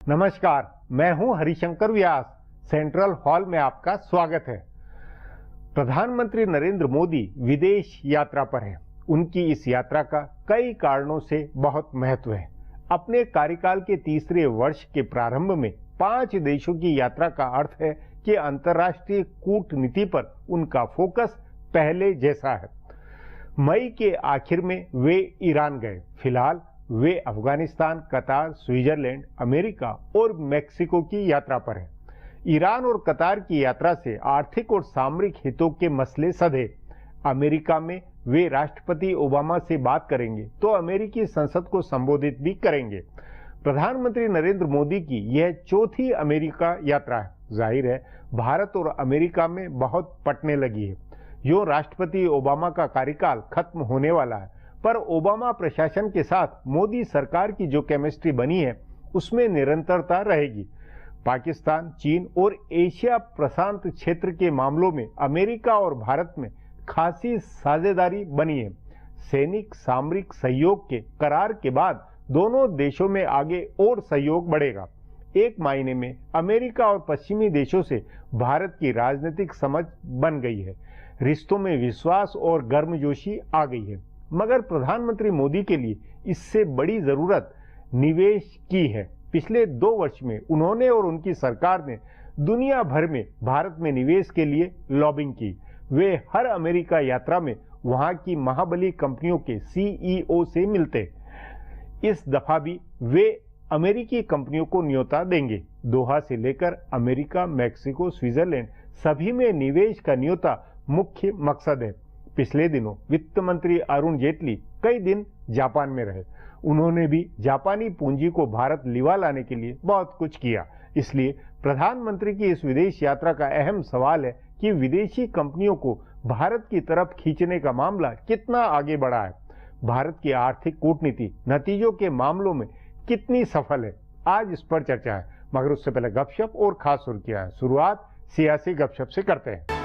नमस्कार, मैं हूं हरिशंकर व्यास। सेंट्रल हॉल में आपका स्वागत है। प्रधानमंत्री नरेंद्र मोदी विदेश यात्रा पर हैं। उनकी इस यात्रा का कई कारणों से बहुत महत्व है। अपने कार्यकाल के तीसरे वर्ष के प्रारंभ में 5 देशों की यात्रा का अर्थ है कि अंतर्राष्ट्रीय कूटनीति पर उनका फोकस पहले जैसा है। मई के आखिर में वे ईरान गए। फिलहाल वे अफगानिस्तान, कतार, स्विट्जरलैंड, अमेरिका और मेक्सिको की यात्रा पर हैं। ईरान और कतार की यात्रा से आर्थिक और सामरिक हितों के मसले सधे। अमेरिका में वे राष्ट्रपति ओबामा से बात करेंगे तो अमेरिकी संसद को संबोधित भी करेंगे। प्रधानमंत्री नरेंद्र मोदी की यह चौथी अमेरिका यात्रा है। जाहिर है भारत और अमेरिका में बहुत पटने लगी है। यूं राष्ट्रपति ओबामा का कार्यकाल खत्म होने वाला है, पर ओबामा प्रशासन के साथ मोदी सरकार की जो केमिस्ट्री बनी है उसमें निरंतरता रहेगी। पाकिस्तान, चीन और एशिया प्रशांत क्षेत्र के मामलों में अमेरिका और भारत में खासी साझेदारी बनी है। सैनिक सामरिक सहयोग के करार के बाद दोनों देशों में आगे और सहयोग बढ़ेगा। एक मायने में अमेरिका और पश्चिमी देशों से भारत की राजनीतिक समझ बन गई है। रिश्तों में विश्वास और गर्मजोशी आ गई है। मगर प्रधानमंत्री मोदी के लिए इससे बड़ी जरूरत निवेश की है। पिछले 2 वर्ष में उन्होंने और उनकी सरकार ने दुनिया भर में भारत में निवेश के लिए लॉबिंग की। वे हर अमेरिका यात्रा में वहां की महाबली कंपनियों के सीईओ से मिलते। इस दफा भी वे अमेरिकी कंपनियों को न्योता देंगे। दोहा से लेकर अमेरिका, मेक्सिको, स्विट्जरलैंड सभी में निवेश का न्योता मुख्य मकसद है। पिछले दिनों वित्त मंत्री अरुण जेटली कई दिन जापान में रहे। उन्होंने भी जापानी पूंजी को भारत लिवा लाने के लिए बहुत कुछ किया। इसलिए प्रधानमंत्री की इस विदेश यात्रा का अहम सवाल है कि विदेशी कंपनियों को भारत की तरफ खींचने का मामला कितना आगे बढ़ा है। भारत की आर्थिक कूटनीति नतीजों के मामलों में कितनी सफल है, आज इस पर चर्चा है। मगर उससे पहले गपशप और खास सुर्खियां हैं। शुरुआत सियासी गपशप से करते हैं।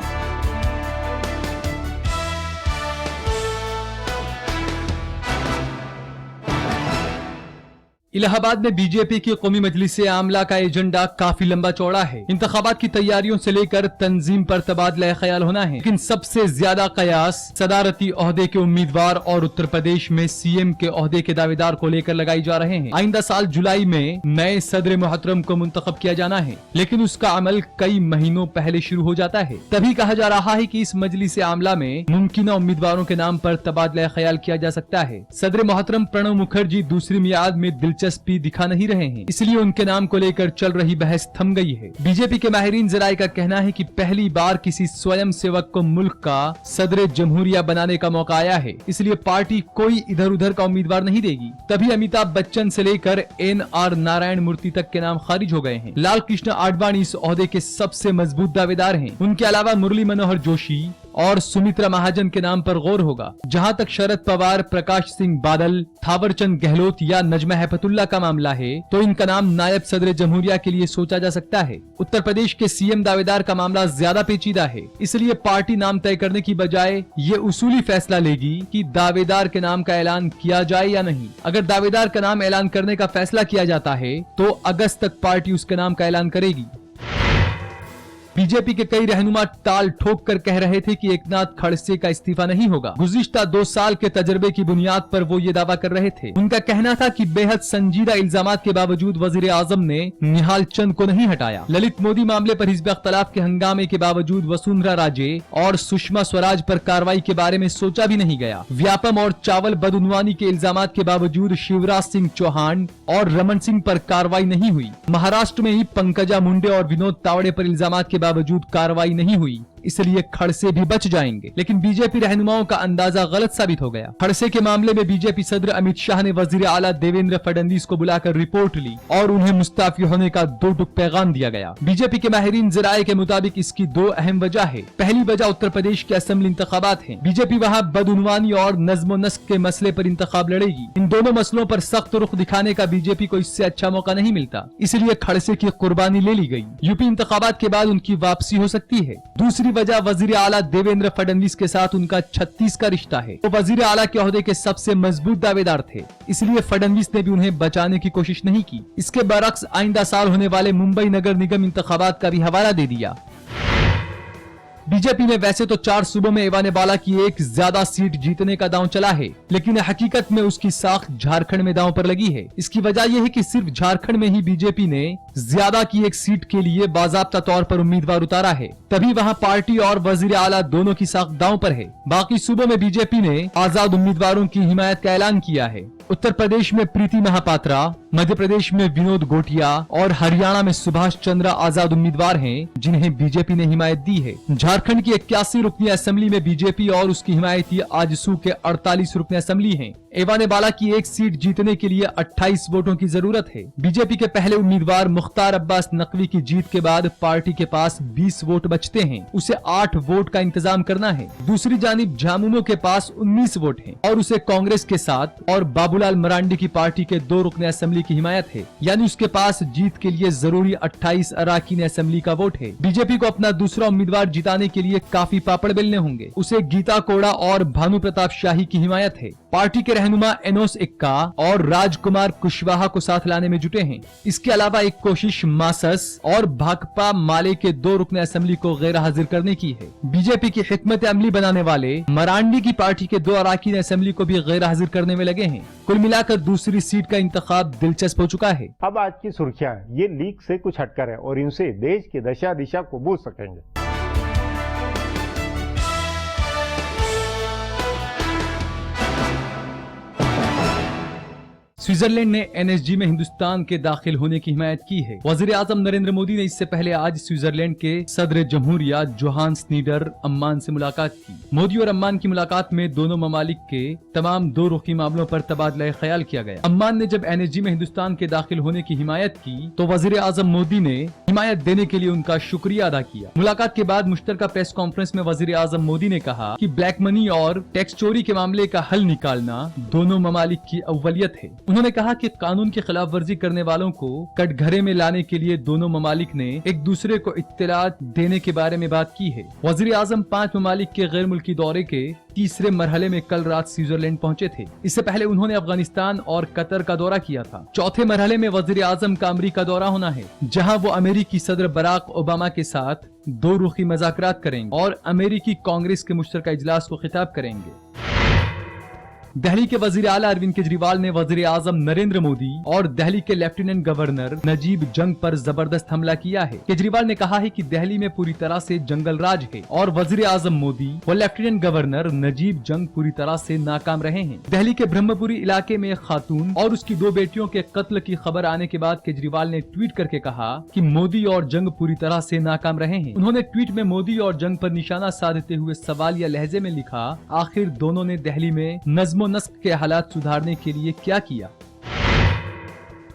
इलाहाबाद में बीजेपी की कौमी मजलिस आमला का एजेंडा काफी लंबा चौड़ा है। इंतखाबात की तैयारियों से लेकर तंजीम पर तबादला ख्याल होना है, लेकिन सबसे ज्यादा कयास सदारती ओहदे के उम्मीदवार और उत्तर प्रदेश में सीएम के ओहदे के दावेदार को लेकर लगाई जा रहे हैं। आइंदा साल जुलाई में नए सदर मुहतरम को मुंतखब किया जाना है, लेकिन उसका अमल कई महीनों पहले शुरू हो जाता है। तभी कहा जा रहा है कि इस मजलिस आमला में मुमकिन उम्मीदवारों के नाम पर तबादला ख्याल किया जा सकता है। सदर मुहतरम प्रणब मुखर्जी दूसरी मियाद में दिलचस्पी दिखा नहीं रहे हैं, इसलिए उनके नाम को लेकर चल रही बहस थम गई है। बीजेपी के माहिरीन जराये का कहना है कि पहली बार किसी स्वयं सेवक को मुल्क का सदर जमहूरिया बनाने का मौका आया है, इसलिए पार्टी कोई इधर उधर का उम्मीदवार नहीं देगी। तभी अमिताभ बच्चन से लेकर NR नारायण मूर्ति तक के नाम खारिज हो गए हैं। लाल कृष्ण आडवाणी इस ओहदे के सबसे मजबूत दावेदार हैं। उनके अलावा मुरली मनोहर जोशी और सुमित्रा महाजन के नाम पर गौर होगा। जहां तक शरद पवार, प्रकाश सिंह बादल, थावरचंद गहलोत या नजमा हैफतुल्ला का मामला है, तो इनका नाम नायब सदर जमहूरिया के लिए सोचा जा सकता है। उत्तर प्रदेश के सीएम दावेदार का मामला ज्यादा पेचीदा है, इसलिए पार्टी नाम तय करने की बजाय ये उसूली फैसला लेगी कि दावेदार के नाम का ऐलान किया जाए या नहीं। अगर दावेदार का नाम ऐलान करने का फैसला किया जाता है तो अगस्त तक पार्टी उसके नाम का ऐलान करेगी। बीजेपी के कई रहनुमा ताल ठोक कर कह रहे थे कि एकनाथ खड़से का इस्तीफा नहीं होगा। गुज़िश्ता 2 साल के तजर्बे की बुनियाद पर वो ये दावा कर रहे थे। उनका कहना था कि बेहद संजीदा इल्जामात के बावजूद वजीर आजम ने निहाल चंद को नहीं हटाया। ललित मोदी मामले पर हिज़्ब इख्तिलाफ के हंगामे के बावजूद वसुंधरा राजे और सुषमा स्वराज पर कार्रवाई के बारे में सोचा भी नहीं गया। व्यापम और चावल बदउनवानी के इल्जामात के बावजूद शिवराज सिंह चौहान और रमन सिंह पर कार्रवाई नहीं हुई। महाराष्ट्र में ही पंकजा मुंडे और विनोद तावड़े पर इल्जामात के बावजूद कार्रवाई नहीं हुई, इसलिए खड़से भी बच जाएंगे। लेकिन बीजेपी रहनुमाओं का अंदाजा गलत साबित हो गया। खड़से के मामले में बीजेपी सदर अमित शाह ने वजीर आला देवेंद्र फडणवीस को बुलाकर रिपोर्ट ली और उन्हें मुस्ताफी होने का 2 टुक पैगाम दिया गया। बीजेपी के माहिरीन जराये के मुताबिक इसकी 2 अहम वजह है। पहली वजह उत्तर प्रदेश के असेंबली इंतखाबात हैं। बीजेपी वहां बदउनवानी और नज्म नस्क के मसले पर इंतखाब लड़ेगी। इन दोनों मसलों पर सख्त रुख दिखाने का बीजेपी को इससे अच्छा मौका नहीं मिलता, इसलिए खड़से की कुर्बानी ले ली गई। यूपी इंतखाबात के बाद उनकी वापसी हो सकती है। दूसरी दूसरी वजह वजीर आला देवेंद्र फडणवीस के साथ उनका 36 का रिश्ता है। वो वजीर आला के ओहदे के सबसे मजबूत दावेदार थे, इसलिए फडणवीस ने भी उन्हें बचाने की कोशिश नहीं की। इसके बरक्स आइंदा साल होने वाले मुंबई नगर निगम इंतखाबात का भी हवाला दे दिया। बीजेपी ने वैसे तो 4 सूबों में एवान बाला की एक ज्यादा सीट जीतने का दांव चला है, लेकिन हकीकत में उसकी साख झारखंड में दांव पर लगी है। इसकी वजह यह है कि सिर्फ झारखंड में ही बीजेपी ने ज्यादा की एक सीट के लिए बाजाब्ता तौर पर उम्मीदवार उतारा है, तभी वहां पार्टी और वजीर आला दोनों की साख दांव पर है। बाकी सूबों में बीजेपी ने आजाद उम्मीदवारों की हिमायत का ऐलान किया है। उत्तर प्रदेश में प्रीति महापात्रा, मध्य प्रदेश में विनोद गोटिया और हरियाणा में सुभाष चंद्र आजाद उम्मीदवार हैं, जिन्हें बीजेपी ने हिमायत दी है। झारखंड की 81 रुकनी असेंबली में बीजेपी और उसकी हिमायती आजसू के 48 रुकनी असेंबली हैं। एवान बाला की एक सीट जीतने के लिए 28 वोटों की जरूरत है। बीजेपी के पहले उम्मीदवार मुख्तार अब्बास नकवी की जीत के बाद पार्टी के पास 20 वोट बचते हैं, उसे 8 वोट का इंतजाम करना है। दूसरी जानिब झामुमो के पास 19 वोट हैं और उसे कांग्रेस के साथ और बाबूलाल मरांडी की पार्टी के 2 रुकने असेंबली की हिमायत है, यानी उसके पास जीत के लिए जरूरी 28 अराकीन असेंबली का वोट है। बीजेपी को अपना दूसरा उम्मीदवार जिताने के लिए काफी पापड़ बेलने होंगे। उसे गीता कोड़ा और भानु प्रताप शाही की हिमायत है। पार्टी के रहनुमा एनोस इक्का और राजकुमार कुशवाहा को साथ लाने में जुटे हैं। इसके अलावा एक कोशिश मासस और भाकपा माले के 2 रुकने असेंबली को गैर हाजिर करने की है। बीजेपी की हिकमत अमली बनाने वाले मरांडी की पार्टी के 2 अराकीन असेंबली को भी गैर हाजिर करने में लगे हैं। कुल मिलाकर दूसरी सीट का इंतखाब दिलचस्प हो चुका है। अब आज की सुर्खियां ये लीक से कुछ हटकर है और इनसे देश की दशा दिशा को बूझ सकेंगे। स्विट्जरलैंड ने एनएसजी में हिंदुस्तान के दाखिल होने की हिमायत की है। वजीर आजम नरेंद्र मोदी ने इससे पहले आज स्विट्जरलैंड के सदर जमहूरिया जोहान्स नीडर अम्मान से मुलाकात की। मोदी और अम्मान की मुलाकात में दोनों ममालिक के तमाम 2 रुखी मामलों पर तबादला ख्याल किया गया। अम्मान ने जब एनएसजी में हिंदुस्तान के दाखिल होने की हिमायत की तो वजीर आजम मोदी ने हिमायत देने के लिए उनका शुक्रिया अदा किया। मुलाकात के बाद मुश्तरका प्रेस कॉन्फ्रेंस में वजीर आजम मोदी ने कहा कि ब्लैक मनी और टैक्स चोरी के मामले का हल निकालना दोनों ममालिक की अव्वलियत है। उन्होंने कहा कि कानून की खिलाफ वर्जी करने वालों को कटघरे में लाने के लिए दोनों ममालिक ने एक दूसरे को इत्तलात देने के बारे में बात की है। वजीर आजम 5 ममालिक के गैर मुल्की दौरे के तीसरे मरहले में कल रात स्विट्जरलैंड पहुंचे थे। इससे पहले उन्होंने अफगानिस्तान और कतर का दौरा किया था। चौथे मरहले में वजीर आजम का अमरीका दौरा होना है, जहां वो अमेरिकी सदर बराक ओबामा के साथ 2 रुखी मुज़ाकरात करेंगे और अमेरिकी कांग्रेस के मुश्तरका इजलास को खिताब करेंगे। दिल्ली के वजीर आला अरविंद केजरीवाल ने वजीर आजम नरेंद्र मोदी और दिल्ली के लेफ्टिनेंट गवर्नर नजीब जंग पर जबरदस्त हमला किया है। केजरीवाल ने कहा है कि दिल्ली में पूरी तरह से जंगल राज है और वजीर आजम मोदी और लेफ्टिनेंट गवर्नर नजीब जंग पूरी तरह से नाकाम रहे हैं। दिल्ली के ब्रह्मपुरी इलाके में एक खातून और उसकी 2 बेटियों के कत्ल की खबर आने के बाद केजरीवाल ने ट्वीट करके कहा कि मोदी और जंग पूरी तरह से नाकाम रहे हैं। उन्होंने ट्वीट में मोदी और जंग पर निशाना साधते हुए सवालिया लहजे में लिखा, आखिर दोनों ने दिल्ली में नज्म नस्क के हालात सुधारने के लिए क्या किया।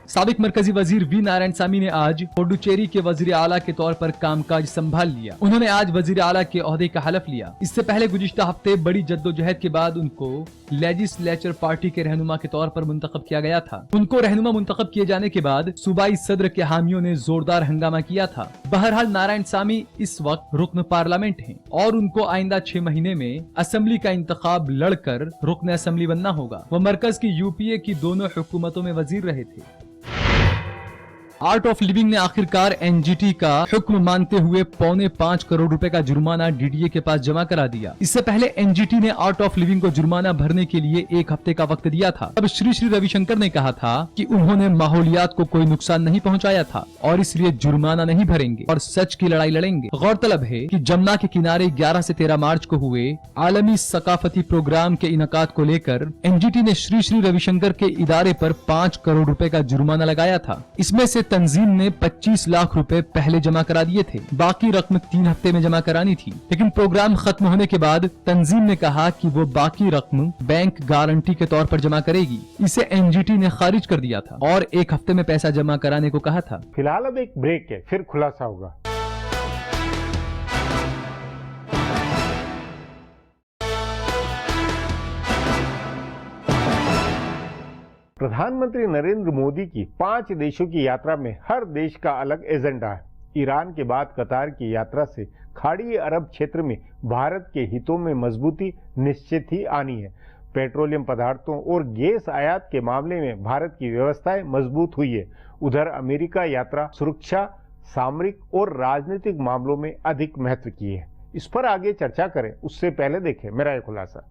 साबिक मरकजी वजीर वी नारायणसामी ने आज पुडुचेरी के वजीर आला के तौर पर कामकाज संभाल लिया। उन्होंने आज वजीर आला के ओहदे का हलफ लिया। इससे पहले गुज़िश्ता हफ्ते बड़ी जद्दोजहद के बाद उनको लेजिस्लेचर पार्टी के रहनुमा के तौर पर मुंतखब किया गया था। उनको रहनुमा मुंतखब किए जाने के बाद सूबाई सदर के हामियों ने जोरदार हंगामा किया था। बहरहाल नारायणसामी इस वक्त रुकन पार्लियामेंट हैं और उनको आइंदा 6 महीने में असेंबली का इंतखाब लड़कर रुकन असेंबली बनना होगा। वो मरकज की यूपीए की दोनों हुकूमतों में वजीर रहे थे। आर्ट ऑफ लिविंग ने आखिरकार एनजीटी का हुक्म मानते हुए 4.25 करोड़ रुपए का जुर्माना डीडीए के पास जमा करा दिया। इससे पहले एनजीटी ने आर्ट ऑफ लिविंग को जुर्माना भरने के लिए 1 हफ्ते का वक्त दिया था। अब श्री रविशंकर ने कहा था कि उन्होंने माहौलियात को कोई नुकसान नहीं पहुंचाया था और इसलिए जुर्माना नहीं भरेंगे और सच की लड़ाई लड़ेंगे। गौरतलब है कि जमुना के किनारे 11 से 13 मार्च को हुए आलमी सकाफती प्रोग्राम के इनकाद को लेकर एनजीटी ने श्री रविशंकर के इदारे पर 5 करोड़ रुपए का जुर्माना लगाया था। इसमें से तंजीम ने 25 लाख रुपए पहले जमा करा दिए थे, बाकी रकम 3 हफ्ते में जमा करानी थी। लेकिन प्रोग्राम खत्म होने के बाद तंजीम ने कहा कि वो बाकी रकम बैंक गारंटी के तौर पर जमा करेगी। इसे एनजीटी ने खारिज कर दिया था और 1 हफ्ते में पैसा जमा कराने को कहा था। फिलहाल अब एक ब्रेक है, फिर खुलासा होगा। प्रधानमंत्री नरेंद्र मोदी की 5 देशों की यात्रा में हर देश का अलग एजेंडा है। ईरान के बाद कतार की यात्रा से खाड़ी अरब क्षेत्र में भारत के हितों में मजबूती निश्चित ही आनी है। पेट्रोलियम पदार्थों और गैस आयात के मामले में भारत की व्यवस्थाएं मजबूत हुई है। उधर अमेरिका यात्रा सुरक्षा, सामरिक और राजनीतिक मामलों में अधिक महत्व की है। इस पर आगे चर्चा करें उससे पहले देखें मेरा ये खुलासा।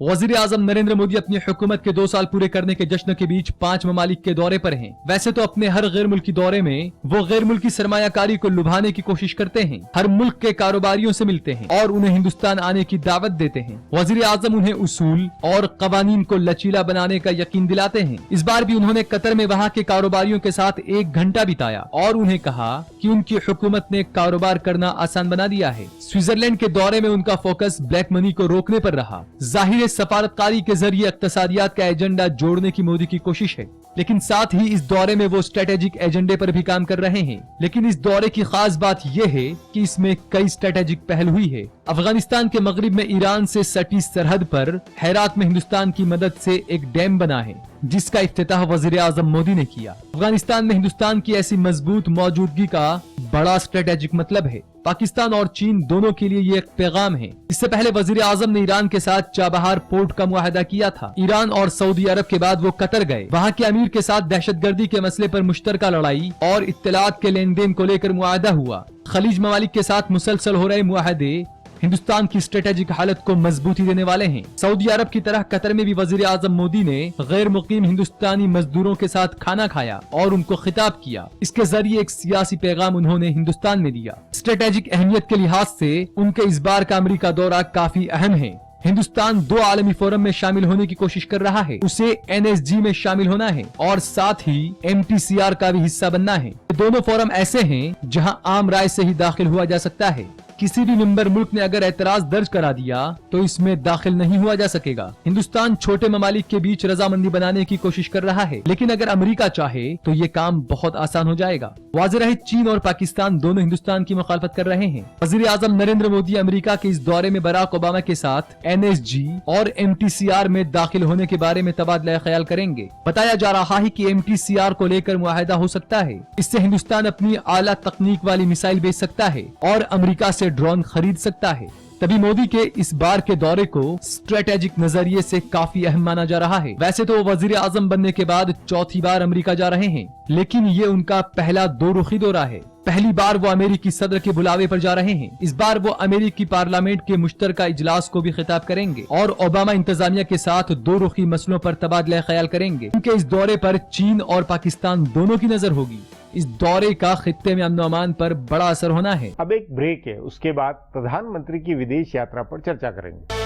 वजीर आजम नरेंद्र मोदी अपनी हुकूमत के 2 साल पूरे करने के जश्न के बीच 5 ममालिक के दौरे पर हैं। वैसे तो अपने हर गैर मुल्की दौरे में वो गैर मुल्की सरमायाकारी को लुभाने की कोशिश करते हैं, हर मुल्क के कारोबारियों से मिलते हैं और उन्हें हिंदुस्तान आने की दावत देते हैं। वजीर आजम उन्हें उसूल और कवानीन को लचीला बनाने का यकीन दिलाते हैं। इस बार भी उन्होंने कतर में वहाँ के कारोबारियों के साथ 1 घंटा बिताया और उन्हें कहा कि उनकी हुकूमत ने कारोबार करना आसान बना दिया है। स्विट्जरलैंड के दौरे में उनका फोकस ब्लैक मनी को रोकने पर रहा। जाहिर सफारतकारी के जरिए इक्तसादियात का एजेंडा जोड़ने की मोदी की कोशिश है, लेकिन साथ ही इस दौरे में वो स्ट्रेटेजिक एजेंडे पर भी काम कर रहे हैं। लेकिन इस दौरे की खास बात यह है कि इसमें कई स्ट्रेटेजिक पहल हुई है। अफगानिस्तान के मगरिब में ईरान से सटी सरहद पर हेरात में हिंदुस्तान की मदद से एक डैम बना है, जिसका इफ्तिताह वजीर आजम मोदी ने किया। अफगानिस्तान में हिंदुस्तान की ऐसी मजबूत मौजूदगी का बड़ा स्ट्रेटेजिक मतलब है। पाकिस्तान और चीन दोनों के लिए ये एक पैगाम है। इससे पहले वजीर आजम ने ईरान के साथ चाबहार पोर्ट का मुआहदा किया था। ईरान और सऊदी अरब के बाद वो कतर गए। वहाँ के अमीर के साथ दहशतगर्दी के मसले पर मुश्तरका लड़ाई और इत्तलात के लेन देन को लेकर मुआहदा हुआ। खलीज ममालिक के साथ मुसलसल हो रहे मुआहदे हिंदुस्तान की स्ट्रेटेजिक हालत को मजबूती देने वाले हैं। सऊदी अरब की तरह कतर में भी वजीर आजम मोदी ने गैर मुकीम हिंदुस्तानी मजदूरों के साथ खाना खाया और उनको खिताब किया। इसके जरिए एक सियासी पैगाम उन्होंने हिंदुस्तान में दिया। स्ट्रेटेजिक अहमियत के लिहाज से उनके इस बार का अमेरिका दौरा काफी अहम है। हिंदुस्तान 2 आलमी फोरम में शामिल होने की कोशिश कर रहा है। उसे NSG में शामिल होना है और साथ ही MTCR का भी हिस्सा बनना है। दोनों फोरम ऐसे हैं जहां आम राय से ही दाखिल हुआ जा सकता है। किसी भी मेंबर मुल्क ने अगर एतराज दर्ज करा दिया तो इसमें दाखिल नहीं हुआ जा सकेगा। हिंदुस्तान छोटे ममालिक के बीच रजामंदी बनाने की कोशिश कर रहा है, लेकिन अगर अमेरिका चाहे तो ये काम बहुत आसान हो जाएगा। वाज़ेह रहे चीन और पाकिस्तान दोनों हिंदुस्तान की मुखालफत कर रहे हैं। वजीर आजम नरेंद्र मोदी अमेरिका के इस दौरे में बराक ओबामा के साथ NSG और MTCR में दाखिल होने के बारे में तबादला ख्याल करेंगे। बताया जा रहा है कि MTCR को लेकर मुआहदा हो सकता है। इससे हिंदुस्तान अपनी आला तकनीक वाली मिसाइल बेच सकता है और अमेरिका से ड्रोन खरीद सकता है। तभी मोदी के इस बार के दौरे को स्ट्रेटेजिक नजरिए से काफी अहम माना जा रहा है। वैसे तो वो वजीर आजम बनने के बाद 4थी बार अमेरिका जा रहे हैं, लेकिन ये उनका पहला 2 रुखी दौरा है। पहली बार वो अमेरिकी सदर के बुलावे पर जा रहे हैं। इस बार वो अमेरिकी पार्लियामेंट के मुश्तरका इजलास को भी खिताब करेंगे और ओबामा इंतजामिया के साथ 2 रुखी मसलों पर तबादला ख्याल करेंगे। उनके इस दौरे पर चीन और पाकिस्तान दोनों की नजर होगी। इस दौरे का खित्ते में अमन अमान पर बड़ा असर होना है। अब एक ब्रेक है, उसके बाद प्रधानमंत्री की विदेश यात्रा पर चर्चा करेंगे।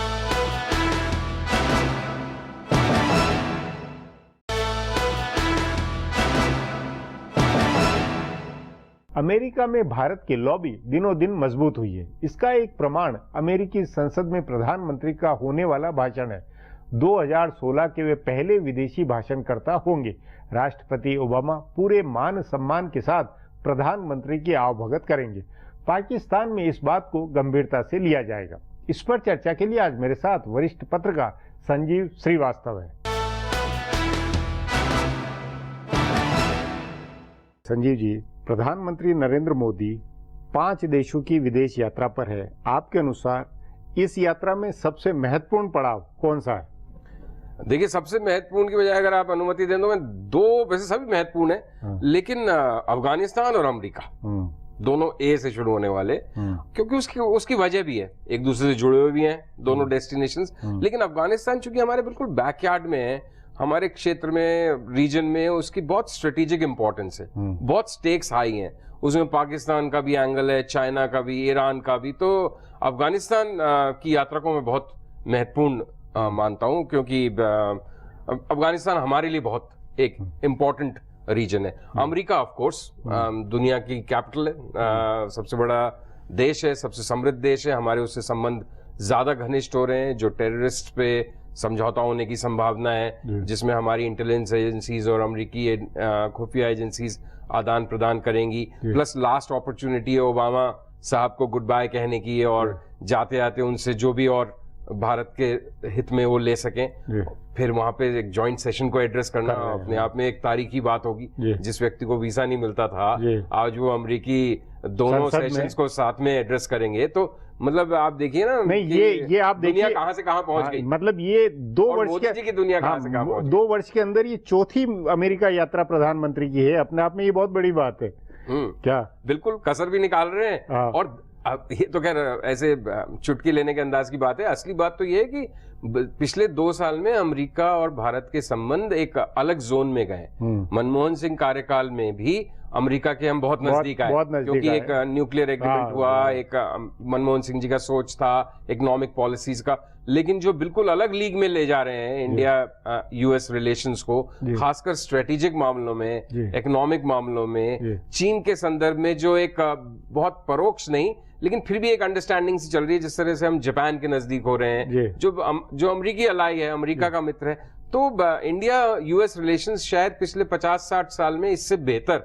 अमेरिका में भारत की लॉबी दिनों दिन मजबूत हुई है। इसका एक प्रमाण अमेरिकी संसद में प्रधानमंत्री का होने वाला भाषण है। 2016 के वे पहले विदेशी भाषणकर्ता होंगे। राष्ट्रपति ओबामा पूरे मान सम्मान के साथ प्रधानमंत्री की आवभगत करेंगे। पाकिस्तान में इस बात को गंभीरता से लिया जाएगा। इस पर चर्चा के लिए आज मेरे साथ वरिष्ठ पत्रकार संजीव श्रीवास्तव है। संजीव जी, प्रधानमंत्री नरेंद्र मोदी 5 देशों की विदेश यात्रा पर है। आपके अनुसार इस यात्रा में सबसे महत्वपूर्ण पड़ाव कौन सा है? देखिए, सबसे महत्वपूर्ण की बजाय अगर आप अनुमति दें तो मैं 2, वैसे सभी महत्वपूर्ण है, लेकिन अफगानिस्तान और अमेरिका दोनों ए से शुरू होने वाले, क्योंकि उसकी वजह भी है, एक दूसरे से जुड़े हुए भी हैं दोनों डेस्टिनेशंस। लेकिन अफगानिस्तान चूंकि हमारे बिल्कुल बैकयार्ड में है, हमारे क्षेत्र में, रीजन में, उसकी बहुत स्ट्रेटेजिक इंपॉर्टेंस है, बहुत स्टेक्स हाई हैं। उसमें पाकिस्तान का भी एंगल है, चाइना का भी, ईरान का भी। तो अफगानिस्तान की यात्रा को मैं बहुत महत्वपूर्ण मानता हूं, क्योंकि अफगानिस्तान हमारे लिए बहुत एक इम्पोर्टेंट रीजन है। अमेरिका ऑफ कोर्स दुनिया की कैपिटल है, सबसे बड़ा देश है, सबसे समृद्ध देश है। हमारे उससे संबंध ज्यादा घनिष्ठ हो रहे हैं, जो टेररिस्ट पे समझौता होने की संभावना है, जिसमें हमारी इंटेलिजेंस एजेंसीज और अमेरिकी खुफिया एजेंसीज आदान प्रदान करेंगी। प्लस लास्ट अपॉर्चुनिटी है ओबामा साहब को गुड बाय कहने की और जाते आते उनसे जो भी और भारत के हित में वो ले सकें। फिर वहां पे एक जॉइंट सेशन को एड्रेस करना अपने आप में एक तारीखी बात होगी। जिस व्यक्ति को वीजा नहीं मिलता था, आज वो अमेरिकी दोनों सेशंस को साथ में एड्रेस करेंगे। तो मतलब आप देखिए ना, नहीं ये आप देखिए दुनिया कहां से कहां पहुंच गई। मतलब ये 2 वर्ष की दुनिया कहां से कहां पहुंच गई। 2 वर्ष के अंदर ये चौथी अमेरिका यात्रा प्रधानमंत्री की है। अपने आप में ये बहुत बड़ी बात है। क्या बिल्कुल कसर भी निकाल रहे हैं। और ये तो खैर ऐसे चुटकी लेने के अंदाज की बात है। असली बात तो ये है कि पिछले 2 साल में अमेरिका और भारत के संबंध एक अलग जोन में गए। मनमोहन सिंह कार्यकाल में भी अमेरिका के हम बहुत नजदीक आए, क्योंकि एक न्यूक्लियर एग्रीमेंट हुआ, एक मनमोहन सिंह जी का सोच था इकोनॉमिक पॉलिसीज का। लेकिन जो बिल्कुल अलग लीग में ले जा रहे हैं इंडिया यूएस रिलेशंस को, खासकर स्ट्रेटेजिक मामलों में, इकोनॉमिक मामलों में, चीन के संदर्भ में जो एक बहुत परोक्ष नहीं लेकिन फिर भी एक अंडरस्टैंडिंग सी चल रही है, जिस तरह से हम जापान के नजदीक हो रहे हैं, जो अमेरिकी अलाई है, अमेरिका का मित्र है। तो इंडिया यूएस रिलेशंस शायद पिछले 50-60 साल में इससे बेहतर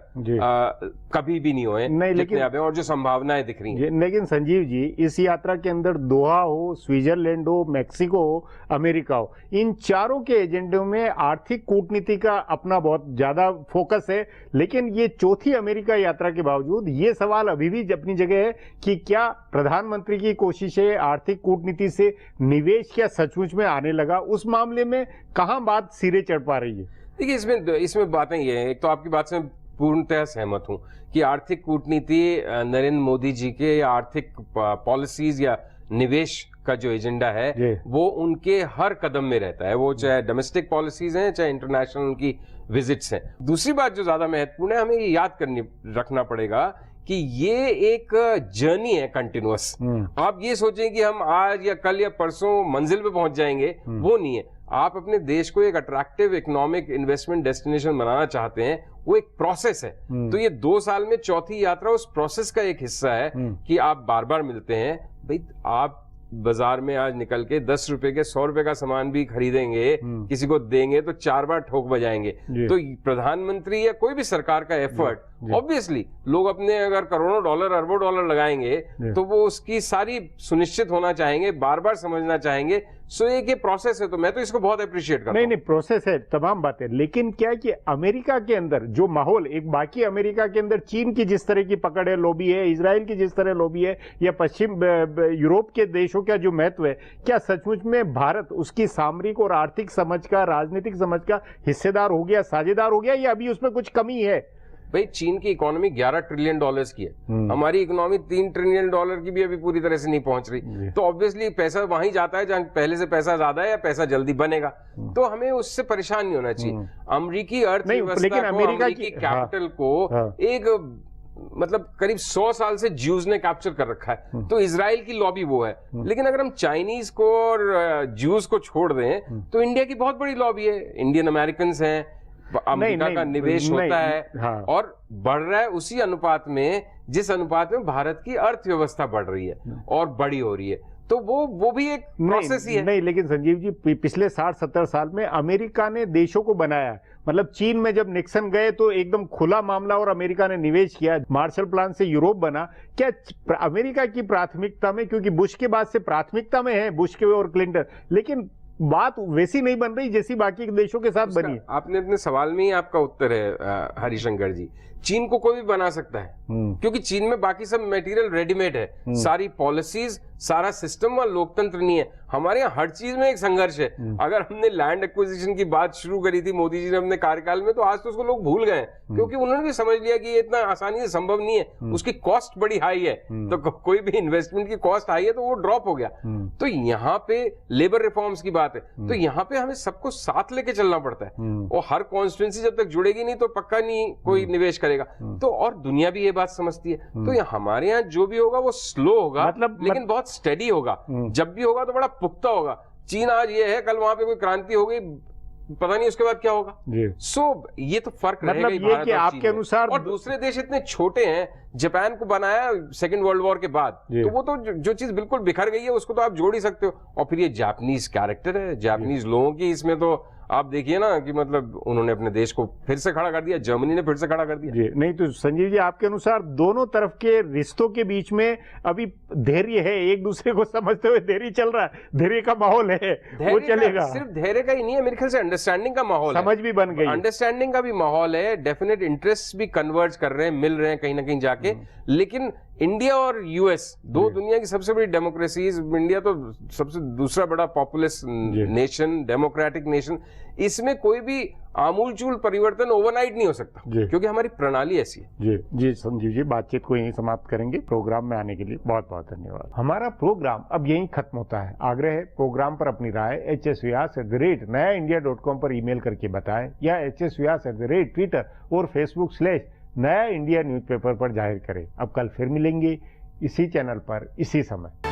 कभी भी नहीं हुए, जितने अब हैं और जो संभावनाएं दिख रही हैं। लेकिन संजीव जी, इस यात्रा के अंदर दोहा हो, स्विट्जरलैंड हो, मैक्सिको हो, अमेरिका हो, इन चारों के एजेंडों में आर्थिक कूटनीति का अपना बहुत ज्यादा फोकस है। लेकिन ये चौथी अमेरिका यात्रा के बावजूद ये सवाल अभी भी अपनी जगह है कि क्या प्रधानमंत्री की कोशिशें आर्थिक कूटनीति से निवेश क्या सचमुच में आने लगा, उस मामले में कहां बात सिरे चढ़ पा रही है। देखिए इसमें बातें ये हैं, एक तो आपकी बात से पूर्णतः सहमत हूं कि आर्थिक कूटनीति नरेंद्र मोदी जी के या आर्थिक पॉलिसीज या निवेश का जो एजेंडा है वो उनके हर कदम में रहता है, वो चाहे डोमेस्टिक पॉलिसीज हैं चाहे इंटरनेशनल उनकी विजिट्स हैं। दूसरी बात जो ज्यादा महत्वपूर्ण है, हमें ये याद रखना पड़ेगा कि ये एक जर्नी है कंटिन्यूअस। आप ये सोचें कि हम आज या कल या परसों मंजिल पे पहुंच जाएंगे, वो नहीं है। आप अपने देश को एक अट्रैक्टिव इकोनॉमिक इन्वेस्टमेंट डेस्टिनेशन बनाना चाहते हैं, वो एक प्रोसेस है। तो ये 2 साल में चौथी यात्रा उस प्रोसेस का एक हिस्सा है कि आप बार बार मिलते हैं। भाई आप बाजार में आज निकल के 10 रुपए के 100 रुपए का सामान भी खरीदेंगे, किसी को देंगे तो 4 बार ठोक बजाएंगे। तो प्रधानमंत्री या कोई भी सरकार का एफर्ट, ऑब्वियसली लोग अपने अगर करोड़ों डॉलर अरबों डॉलर लगाएंगे तो वो उसकी सारी सुनिश्चित होना चाहेंगे, बार बार समझना चाहेंगे। सो एक ये प्रोसेस है, तो मैं तो इसको बहुत अप्रिशिएट करता हूं। नहीं प्रोसेस है, तमाम बातें। लेकिन क्या कि अमेरिका के अंदर जो माहौल, एक बाकी अमेरिका के अंदर चीन की जिस तरह की पकड़ है, लॉबी है, इजराइल की जिस तरह लॉबी है, या पश्चिम यूरोप के देशों का जो महत्व है, क्या सचमुच में भारत उसकी सामरिक और आर्थिक समझ का, राजनीतिक समझ का हिस्सेदार हो गया, साझेदार हो गया, या अभी उसमें कुछ कमी है? भाई चीन की इकोनॉमी 11 ट्रिलियन डॉलर्स की है, हमारी इकोनॉमी 3 ट्रिलियन डॉलर की भी अभी पूरी तरह से नहीं पहुंच रही। तो ऑब्वियसली पैसा वहीं जाता है जहां पहले से पैसा ज्यादा है या पैसा जल्दी बनेगा। तो हमें उससे परेशान नहीं होना चाहिए। अमेरिकी अर्थव्यवस्था को, अमेरिकी कैपिटल को एक मतलब करीब 100 साल से ज्यूज ने कैप्चर कर रखा है। तो इजराइल की लॉबी वो है। लेकिन अगर हम चाइनीज को और ज्यूज को छोड़ दें तो इंडिया की बहुत बड़ी लॉबी है। इंडियन अमेरिकन हैं, अमेरिका का निवेश होता है और बढ़ रहा है उसी अनुपात में जिस अनुपात में भारत की अर्थव्यवस्था बढ़ रही है और बड़ी हो रही है। तो वो भी एक प्रोसेस ही है। नहीं, लेकिन संजीव जी, पिछले 60-70 साल में अमेरिका ने देशों को बनाया। मतलब चीन में जब निक्सन गए तो एकदम खुला मामला और अमेरिका ने निवेश किया। मार्शल प्लान से यूरोप बना। क्या अमेरिका की प्राथमिकता में, क्योंकि बुश के बाद से प्राथमिकता में है बुश के और क्लिंटन, लेकिन बात वैसी नहीं बन रही जैसी बाकी के देशों के साथ बनी है। आपने अपने सवाल में ही आपका उत्तर है हरिशंकर जी। चीन को कोई भी बना सकता है क्योंकि चीन में बाकी सब मटेरियल रेडीमेड है, सारी पॉलिसीज, सारा सिस्टम और लोकतंत्र नहीं है। हमारे यहाँ हर चीज में एक संघर्ष है। अगर हमने लैंड एक्विजिशन की बात शुरू करी थी मोदी जी ने अपने कार्यकाल में, तो आज तो उसको लोग भूल गए क्योंकि उन्होंने भी समझ लिया कि ये इतना आसानी से संभव नहीं है, उसकी कॉस्ट बड़ी हाई है। तो कोई भी इन्वेस्टमेंट की कॉस्ट हाई है तो वो ड्रॉप हो गया। तो यहाँ पे लेबर रिफॉर्म्स की बात है, तो यहाँ पे हमें सबको साथ लेके चलना पड़ता है और हर कॉन्स्टिट्यूंसी जब तक जुड़ेगी नहीं तो पक्का नहीं कोई निवेश करेगा। तो और दुनिया भी ये बात समझती है। तो ये हमारे यहाँ जो भी होगा वो स्लो होगा, लेकिन बहुत स्टेडी होगा। जब भी होगा तो बड़ा पुख्ता होगा। चीन आज ये है, कल वहां पे कोई क्रांति हो गई, पता नहीं उसके बाद क्या होगा। ये तो फर्क रहेगा ही भारत कि आपके अनुसार। और दूसरे देश इतने छोटे हैं, जापान को बनाया सेकेंड वर्ल्ड वॉर के बाद, तो वो तो जो चीज बिल्कुल बिखर गई है उसको तो आप जोड़ ही सकते हो। और फिर ये जापानीज कैरेक्टर है, जापानीज लोगों की इसमें तो आप देखिए ना कि मतलब उन्होंने अपने देश को फिर से खड़ा कर दिया, जर्मनी ने फिर से खड़ा कर दिया। जी नहीं तो संजीव जी, आपके अनुसार दोनों तरफ के रिश्तों के बीच में अभी धैर्य है, एक दूसरे को समझते हुए धैर्य चल रहा है, धैर्य का माहौल है, वो चलेगा? सिर्फ धैर्य का ही नहीं है, मेरे ख्याल से अंडरस्टैंडिंग का माहौल है, समझ भी बन गई, अंडरस्टैंडिंग का भी माहौल है, डेफिनेट इंटरेस्ट भी कन्वर्ज कर रहे हैं, मिल रहे हैं कहीं ना कहीं जाके। लेकिन इंडिया और यूएस दो दुनिया की सबसे बड़ी डेमोक्रेसीज, इंडिया तो सबसे दूसरा बड़ा पॉपुलस नेशन, डेमोक्रेटिक नेशन, इसमें कोई भी आमूलचूल परिवर्तन ओवरनाइट नहीं हो सकता क्योंकि हमारी प्रणाली ऐसी है। जी संजीव जी, बातचीत को यहीं समाप्त करेंगे। प्रोग्राम में आने के लिए बहुत बहुत धन्यवाद। हमारा प्रोग्राम अब यहीं खत्म होता है। आग्रह है प्रोग्राम पर अपनी राय hsvyas@nayaindia.com पर ईमेल करके बताएं या hsvyas@Twitter और Facebook/नया इंडिया न्यूज़पेपर पर जाहिर करें। अब कल फिर मिलेंगे इसी चैनल पर इसी समय।